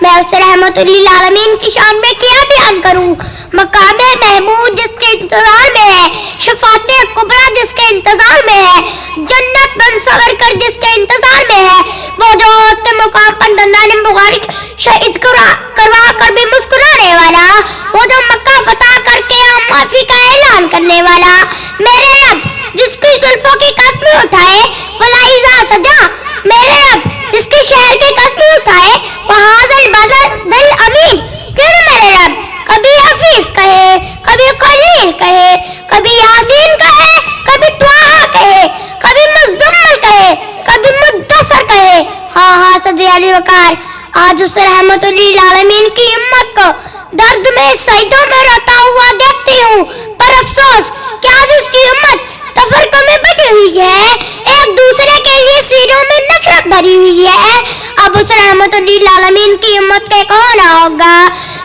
میں اس رحمت للعالمین کی شان میں کیا بیان کروں. مقام محمود جس کے انتظار میں ہے، شفاعت کبریٰ جس کے انتظار میں ہے، جنت بن سور کر جس کے انتظار میں ہے، وہ جو کے مقام پر دندان بخاری شہید کروا کر بھی مسکرانے والا، وہ جو مکہ فتح کر کے معافی کا اعلان کرنے والا، میرے رب جس کی زلفوں کی قسمیں اٹھائے ولا اذا سجا، میرے رب جس کے شہر کی قسمیں اٹھائے وہ حاضر بدل امین. کیوں نہ میرے رب کبھی حفیظ کہے، کبھی خلیل کہے، کبھی یاسین کہے، کبھی طٰہٰ کہے، کبھی مزمل کہے، کبھی مدثر کہے. ہاں صدر علی وقار، آج اس رحمت للعالمین کی امت کو درد میں سجدوں میں روتا ہوا دیکھتی ہوں، پر افسوس کہ آج اس کی امت تفرقوں میں بٹی ہوئی ہے، ایک دوسرے کے لیے سینوں میں نفرت بھری ہوئی ہے. اب اس رحمت للعالمین کی امت کے ہونا ہوگا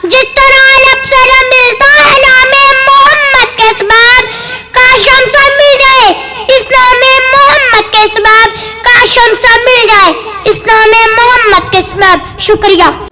جتنا لب سے نہ ملتا ہے نام محمد کے سبب، کاش ہم سب مل جائے اس نام محمد کے سبب، کاش ہم سب مل جائے اس نام محمد کے سبب. شکریہ.